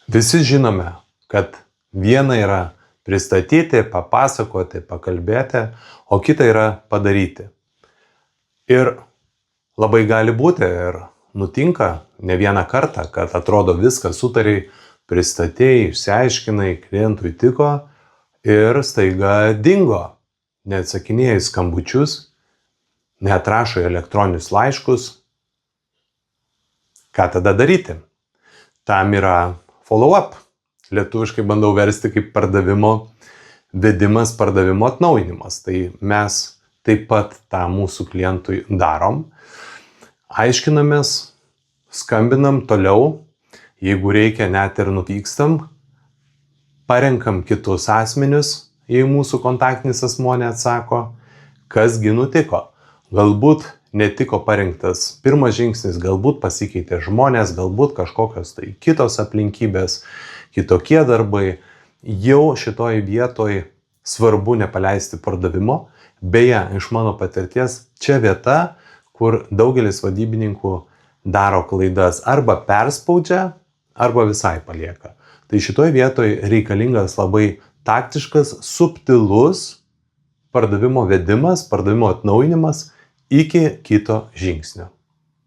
Visi žinome, kad viena yra pristatyti, papasakoti, pakalbėti, o kita yra padaryti. Ir labai gali būti ir nutinka ne vieną kartą, kad atrodo viską sutariai, pristatėjai, išsiaiškinai, klientui tiko ir staiga dingo. Neatsakinėja į skambučius, neatrašo į elektroninius laiškus. Ką tada daryti? Tam yra follow-up. Lietuviškai bandau versti kaip pardavimo vedimas, pardavimo atnaujinimas. Tai mes taip pat tą mūsų klientui darom. Aiškinamės, skambinam toliau, jeigu reikia net ir nuvykstam, parenkam kitus asmenius, jei mūsų kontaktinis asmuo neatsako, kasgi nutiko. Galbūt netiko parinktas pirmas žingsnis, galbūt pasikeitė žmonės, galbūt kažkokios tai kitos aplinkybės, kitokie darbai. Jau šitoj vietoj svarbu nepaleisti pardavimo. Beje, iš mano patirties, čia vieta, kur daugelis vadybininkų daro klaidas, arba perspaudžia, arba visai palieka. Tai šitoj vietoj reikalingas labai taktiškas, subtilus pardavimo vedimas, pardavimo atnaujinimas iki kito žingsnio.